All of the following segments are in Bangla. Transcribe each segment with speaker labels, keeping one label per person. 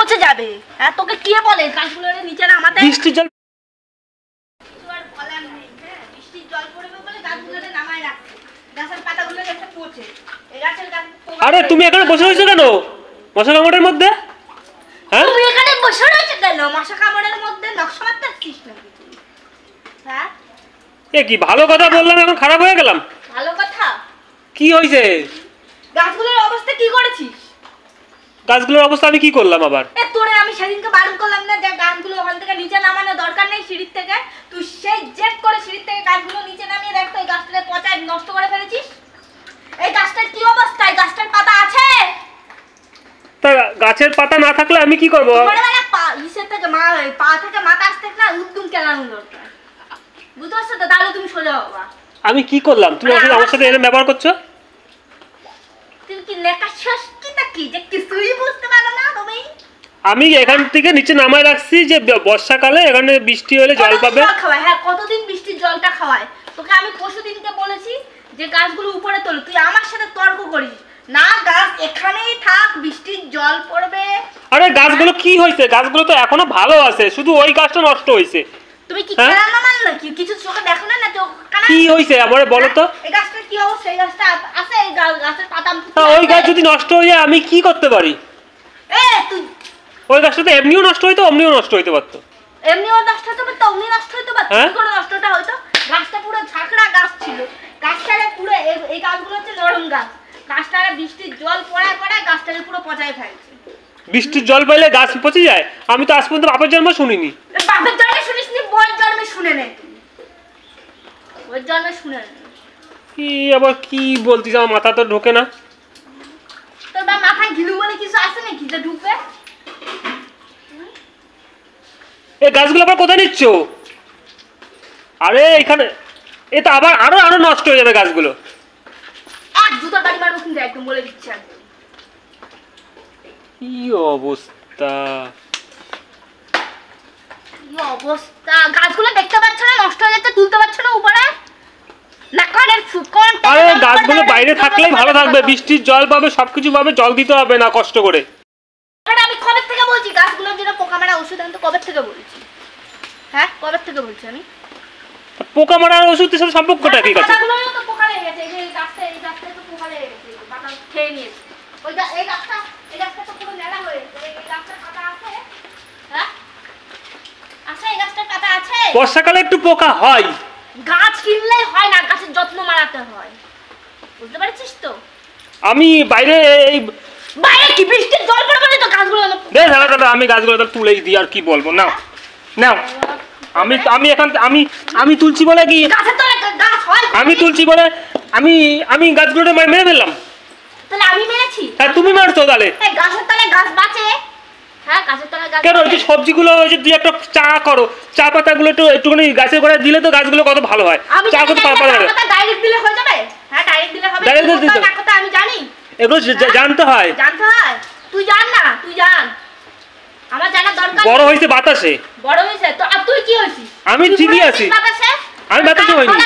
Speaker 1: পচে যাবে। হ্যাঁ তোকে কে বলে গাছগুলোর নিচে নামাতে?
Speaker 2: বৃষ্টির জল
Speaker 1: আর বলার নেই। হ্যাঁ বৃষ্টির জল পড়বে বলে গাছগুলোরে নামায় রাখছে। গাছের পাতাগুলো একটা পচে। এই গাছের গাছ।
Speaker 2: আরে তুমি এখানে বসে রয়েছো কেন মশা কামড়ের মধ্যে? হ্যাঁ
Speaker 1: তুমি এখানে বসে রয়েছো কেন মশা কামড়ের মধ্যে? নকশা মারতে আসছিস নাকি তুই? হ্যাঁ
Speaker 2: এ কি ভালো কথা বললাম এখন খারাপ হয়ে গেলাম?
Speaker 1: ভালো কথা।
Speaker 2: কি হয়েছে?
Speaker 1: গাছগুলোর অবস্থা কি করেছিস?
Speaker 2: গাছগুলোর অবস্থা আমি কি করলাম আবার?
Speaker 1: এ তোরে আমি সেদিনকে বারণ করলাম না যে গাছগুলো ওখান থেকে নিচে নামানো দরকার নেই সিঁড়ির থেকে? তুই সেই জেদ করে সিঁড়ির থেকে গাছগুলো নিচে নামিয়ে দেখ তো এই গাছটাকে পচায় নষ্ট করে ফেলেছিস। এই গাছটার কি অবস্থা? এই গাছটার পাতা আছে?
Speaker 2: তা গাছের পাতা না থাকলে আমি কি করবো?
Speaker 1: ছোটবেলা ইসের থেকে পা থেকে মাথা আসতে না উদ্যম কেলানো দরকার। বুঝতে পারছো তো? তাহলে তুমি সোজা বাবা।
Speaker 2: আমি কি করলাম? তুমি আমার সাথে এরকম ব্যবহার করছো?
Speaker 1: তুমি কি নেকা ষষ্ঠী নাকি যে কিছুই বুঝতে পারো না তুমি?
Speaker 2: আমি এখান থেকে নিচে নামায় রাখছি যে বর্ষাকালে এখানে বৃষ্টি হলে জল পাবে।
Speaker 1: হ্যাঁ কতদিন বৃষ্টির জলটা খাওয়ায়? তোকে আমি পরশুদিনকে বলেছি যে গাছগুলো উপরে তোলো, তুই আমার সাথে তর্ক করিস না। গাছ এখানেই থাক, বৃষ্টির জল পড়বে।
Speaker 2: আরে গাছগুলো কি হয়েছে? গাছগুলো তো এখনো ভালো আছে, শুধু ওই গাছটা নষ্ট হয়েছে।
Speaker 1: তুমি কি খেলানো মাল নাকি? কিছু চোখে দেখো না? না চোখ কানা?
Speaker 2: কি হয়েছে আমারে বলো তো?
Speaker 1: এই গাছটার কি অবস্থা? এই গাছটা আছে, এই গাছের পাতা
Speaker 2: ওই গাছ যদি নষ্ট হয়ে যায় আমি কি করতে পারি?
Speaker 1: তুই
Speaker 2: ওই গাছটা তো এমনিও নষ্ট হইতো, অমনিও নষ্ট হইতে পারতো।
Speaker 1: এমনিও নষ্ট হতে পারতো, অমনি নষ্ট হতে পারতো। কি করে নষ্টটা হইতো? গাছটা পুরো ঝাঁকড়া গাছ ছিল। গাছটারে পুরো এই গাছগুলো হচ্ছে নরম গাছ। গাছটারে বৃষ্টির জল পড়ায় পড়ায় গাছটারে পুরো পচায় ফেলছে।
Speaker 2: বৃষ্টির জল পাইলে গাছ পচে যায়? আমি তো আজ পর্যন্ত বাপের জন্ম শুনিনি।
Speaker 1: বাপের জন্মে শুনিস নি? বইয়ের জন্মে শুনে নে। বইয়ের জন্মে শুনে নে।
Speaker 2: কি আবার কি বলতিস? আমার মাথা তো ঢোকে না।
Speaker 1: তোর বা মাথায় ঘিলু বলে কিছু আছে নাকি যে ঢুকবে?
Speaker 2: এই গাছগুলো আবার কোথায় নিচ্ছ? আরে এখানে এটা আবার আরো আরো নষ্ট হয়ে যাবে গাছগুলো।
Speaker 1: এক জুতোর বাড়ি মারবো কিন্তু, একদম বলে দিচ্ছি একদম।
Speaker 2: কি অবস্থা!
Speaker 1: কি অবস্থা! গাছগুলো দেখতে পাচ্ছ না নষ্ট হয়ে যাচ্ছে? তুলতে পারছো না উপরে? না কানের ফুকন।
Speaker 2: আরে গাছগুলো বাইরে থাকলেই ভালো থাকবে, বৃষ্টির জল পাবে, সবকিছু পাবে, জল দিতে হবে না কষ্ট করে।
Speaker 1: আরে আমি কবে থেকে বলছি গাছগুলোর জন্য পোকা মারা ওষুধ আনতে? কবে থেকে বলছি? হ্যাঁ কবে থেকে বলছি আমি?
Speaker 2: পোকা মারার ওষুধের সাথে সম্পর্কটা কি আছে?
Speaker 1: পাতাগুলোও তো পোকা লেগে গেছে। এই গাছটা তো পোকা লেগে গেছে। পাতা খেয়ে নিয়েছে। এই গাছটা তো পুরো নেড়া হয়ে গেছে। এই গাছটার পাতা আছে? হ্যাঁ আছে? এই গাছটার পাতা আছে?
Speaker 2: বর্ষাকালে একটু পোকা হয়।
Speaker 1: গাছ কিনলেই হয় না, গাছের যত্ন মারাতে হয়। বুঝতে পারছিস তো?
Speaker 2: আমি বাইরে
Speaker 1: বাইরে কি বৃষ্টির জল পড়ে বলে তো গাছগুলো
Speaker 2: দাদা আমি গাছগুলো তুলেই দিই, আর কি বলবো। নাও নাও, আমি তুলছি বলে কি?
Speaker 1: গাছের তলায় গাছ হয়?
Speaker 2: আমি তুলছি বলে আমি গাছগুলো মেরে ফেললাম?
Speaker 1: তাহলে আমি মেরেছি?
Speaker 2: হ্যাঁ তুমি মারছো তাহলে।
Speaker 1: এই গাছের তলায় গাছ বাঁচে? হ্যাঁ গাছের তলায় গাছ
Speaker 2: কেন? যে সবজিগুলো যে দুই একটা চা করো, চা পাতাগুলো একটুখানি গাছের গোড়ায় দিলে তো গাছগুলো কত ভালো হয়। চা করতে
Speaker 1: পাতা ডাইরেক্ট দিলে হয়ে যাবে? হ্যাঁ ডাইরেক্ট দিলে হবে।
Speaker 2: ডাইরেক্ট দিতে
Speaker 1: না কথা আমি জানি।
Speaker 2: এগুলো জানতে হয়।
Speaker 1: জানতে হয়? তুই জান না, তুই জান। আমার জানা দরকার।
Speaker 2: বড় হইছে বাতাসে।
Speaker 1: বড় হইছে তো? আর তুই কি হইছিস?
Speaker 2: আমি ঠিকই আছি।
Speaker 1: বাতাসে?
Speaker 2: আমি বাতাসে হইনি।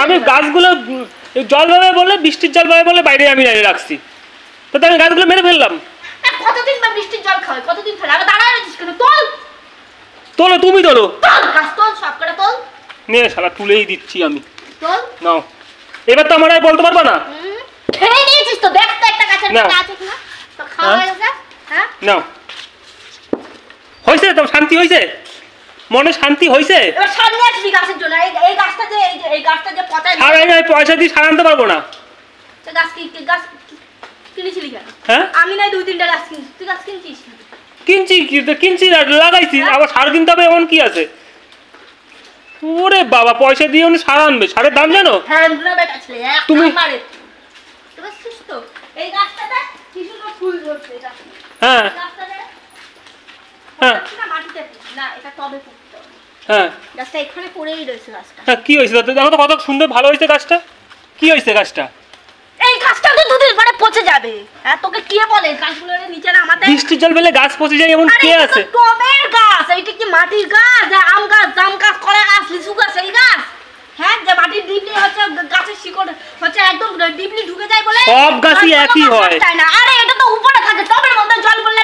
Speaker 2: আমি গাছগুলো জল পাবে বলে, বৃষ্টির জল পাবে বলে বাইরে আমি রাখছি, তো আমি গাছগুলো মেরে ফেললাম।
Speaker 1: কতদিন বা বৃষ্টির জল খাওয়াই? কতদিন ফেলে? আবার দাঁড়ায় রয়েছিস কেন? তোল
Speaker 2: তোলো, তুমি তোলো।
Speaker 1: গাছ তোল, সব করে তোল।
Speaker 2: নে শালা তুলেই দিচ্ছি আমি।
Speaker 1: তোল।
Speaker 2: নাও, এবার তো আমার আর বলতে পারবা না।
Speaker 1: খেয়ে নিয়েছিস তো? দেখ তো একটা গাছের পাতা আছে কিনা। তো খাওয়া হয়ে গেছে? হ্যাঁ
Speaker 2: নাও। হয়েছে তো? শান্তি হয়েছে? মনে শান্তি হয়েছে?
Speaker 1: এবার সার নিয়ে আসবি গাছের জন্য। এই গাছটা যে পচায়
Speaker 2: সার আমি পয়সা দিয়ে সার আনতে পারবো না।
Speaker 1: গাছ কিনেছিলি কেন?
Speaker 2: হ্যাঁ
Speaker 1: আমি নাই 2-3টা গাছ কিনছি। তুই গাছ কিনছিস?
Speaker 2: কিনছি লাগাইছি, আবার সার কিনতে হবে এমন কি আছে? ওরে বাবা, পয়সা দিয়ে উনি সার আনবে? সারের দাম জানো?
Speaker 1: হ্যাঁ বেটা ছেলে
Speaker 2: তুমি
Speaker 1: মারে। তুই বুঝছিস তো? এই গাছটাতে কি সুন্দর ফুল ধরছে। এটা
Speaker 2: হ্যাঁ
Speaker 1: গাছটাতে
Speaker 2: হ্যাঁ
Speaker 1: না মাটিতে না, এটা টবে পুঁততে হবে।
Speaker 2: হ্যাঁ
Speaker 1: গাছটা এখানে পড়েই রয়েছে। গাছটা
Speaker 2: হ্যাঁ কি হয়েছে? দেখো তো কত সুন্দর ভালো হয়েছে গাছটা। কি হয়েছে গাছটা?
Speaker 1: এই গাছটা তো 2 দিন পরে পচে যাবে। হ্যাঁ তোকে কে বলে গাছগুলোর নিচে নামাতে?
Speaker 2: বৃষ্টির জল পেলে গাছ পচে যায় এমন কে আছে?
Speaker 1: টবের গাছ। এইটা কি মাটির গাছ? আম গাছ, জাম গাছ, কলা গাছ, লিচু গাছ, এই গাছ? হ্যাঁ যে মাটির ডিপলি হচ্ছে গাছের শিকড় হচ্ছে একদম ডিপলি ঢুকে যায় বলে
Speaker 2: সব গাছই একই হয়।
Speaker 1: আরে এটা তো উপরে থাকে, টবের মধ্যে জল পড়লে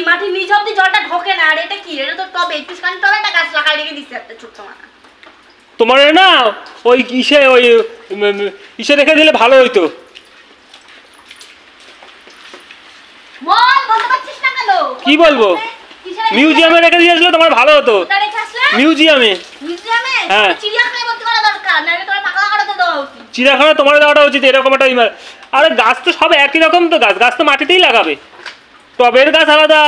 Speaker 1: মাটির নিচ অব্দি জলটা ঢোকে না। আর এটা কি? এটা তো টবে, একটুখানি টবে একটা গাছ লাগাই রেখে দিচ্ছে একটা ছোট্ট মাথা।
Speaker 2: তোমার না ওই ইসে রেখে দিলে ভালো হইতো।
Speaker 1: বল, বলতে পারছিস না কেন?
Speaker 2: কি বলবো? মিউজিয়ামে রেখে দিয়ে আসলে তোমার ভালো হতো।
Speaker 1: কোথায় রেখে আসলে?
Speaker 2: মিউজিয়ামে।
Speaker 1: মিউজিয়ামে?
Speaker 2: হ্যাঁ।
Speaker 1: চিড়িয়াখানায় ভর্তি করা দরকার, নাহলে তোর পাগলা কাটাতে দেওয়া উচিত।
Speaker 2: চিড়িয়াখানা তোমার দেওয়াটা উচিত এরকম একটা আরে গাছ তো সব একই রকম তো, গাছ তো মাটিতেই লাগাবে। টবের গাছ আলাদা,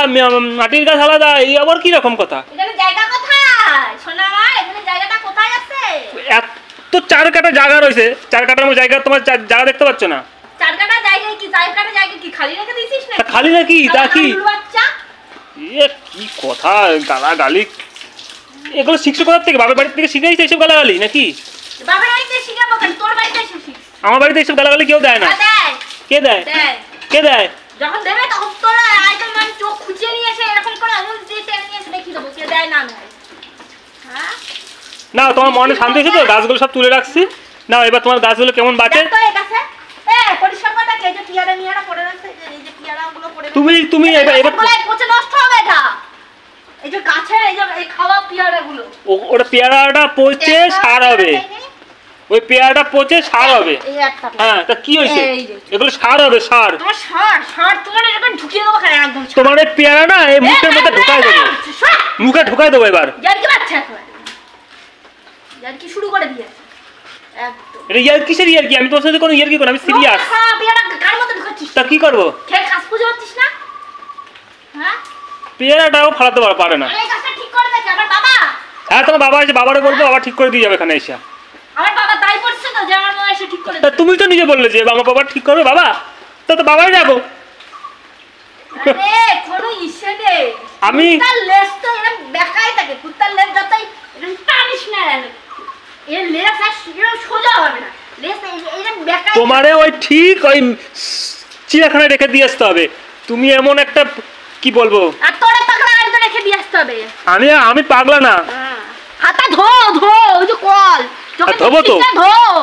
Speaker 2: মাটির গাছ আলাদা, এই আবার কি রকম কথা?
Speaker 1: এখানে জায়গা কোথায়? শোনা আমার, এখানে জায়গাটা কোথায় আছে?
Speaker 2: এত 4 কাঠা জায়গা রয়েছে, 4 কাঠার মতো জায়গা, তোমার জায়গা দেখতে পাচ্ছ না?
Speaker 1: 4 কাঠা জায়গায় কি 4 কাঠা জায়গা কি খালি রেখে দিয়েছিস না?
Speaker 2: খালি নাকি? তা কি
Speaker 1: বাচ্চা,
Speaker 2: এ কি কথা, গালাগালি এগুলো শিখছো কোথা থেকে? বাবার বাড়ি থেকে শিখাইছে এইসব গালাগালি নাকি?
Speaker 1: বাবার বাড়িতে শিখাবো কেন? তোর বাড়িতে শিখিস।
Speaker 2: আমার বাড়িতে এইসব গালাগালি কেউ দেয় না।
Speaker 1: দেয়।
Speaker 2: কে দেয়?
Speaker 1: দেয়।
Speaker 2: কে দেয়?
Speaker 1: যখন দেবে তখন তোরা আইটেম মানে চোখ খুঁচিয়ে নিয়ে এসে এরকম করে আঙুল দিয়ে টেনে নিয়ে এসে দেখিয়ে দেবো কে দেয় না দেয়। হ্যাঁ?
Speaker 2: না তোমার মনে শান্তি হয়েছে তো? গাছগুলো সব তুলে রাখছি না, এবার তোমার গাছগুলো কেমন বাঁচে।
Speaker 1: দেখ তো এই গাছে, পরিষ্কার করে দেখ, এই যে পিয়ারা মিয়ারা পড়ে রয়েছে, এই যে পিয়ারাগুলো পড়ে রয়েছে।
Speaker 2: তুমি এবার
Speaker 1: বলে পচে নষ্ট হবে এটা। এই যে গাছের এই যে এই খাওয়া পিয়ারাগুলো।
Speaker 2: ওটা পেয়ারাটা পচে সার হবে। ওই পেয়ারাটা পচে সার হবে।
Speaker 1: এই একটা।
Speaker 2: হ্যাঁ, তা কি হয়েছে?
Speaker 1: এই যে।
Speaker 2: এগুলো সার হবে, সার।
Speaker 1: তোমার সার তোমার এরকম ঢুকিয়ে দেবো কেন একদম।
Speaker 2: তোমার এই পেয়ারা না এই মুখের মধ্যে ঢুকাই দেবো, মুখে ঢুকাই দেবো এবার।
Speaker 1: ইয়ার্কি বাচ্চা একেবারে। ইয়ার্কি শুরু করে দিয়েছে একদম।
Speaker 2: এটা কিসের ইয়ার্কি? আমি তোর সাথে কোনো ইয়ার্কি করি না, আমি সিরিয়াস।
Speaker 1: পেয়ারা কার মধ্যে ঢুকাচ্ছিস?
Speaker 2: তা কি করবো?
Speaker 1: খেয়ে খাস পুজো হচ্ছিস না? হ্যাঁ?
Speaker 2: পেয়ারাটাও ফালাতে পারে না।
Speaker 1: এই গাছটা ঠিক করে দেখে আমার বাবা।
Speaker 2: হ্যাঁ, তোমার বাবা এসে, বাবারে বলবো, বাবা ঠিক করে দিয়ে যাবে এখানে এসে।
Speaker 1: আমার বাবা তাই করছে তো যে আমার বাবা এসে ঠিক করে
Speaker 2: তা
Speaker 1: দেবে।
Speaker 2: তুমি তো নিজে বললে যে আমার বাবা ঠিক করবে, বাবা তো বাবাই যাবো।
Speaker 1: আরে কোনো ইচ্ছে নেই।
Speaker 2: আমি-
Speaker 1: কুত্তার লেজ তো এরকম বেকাই থাকে। কুত্তার লেজ যতই এরকম টানিস না এর লেজ আর এরকম সোজা হবে না। লেজ এরকম বেকাই।
Speaker 2: তোমারে ওই ঠিক ওই চিড়িয়াখানায় রেখে দিয়ে আসতে হবে। তুমি এমন একটা কি বলবো,
Speaker 1: আর তোরা পাগলা গাড়িতে রেখে দিয়ে আসতে হবে।
Speaker 2: আমি পাগলা না।
Speaker 1: হাতা ধো ওই যে কল।
Speaker 2: ধোবো তো।
Speaker 1: ধো।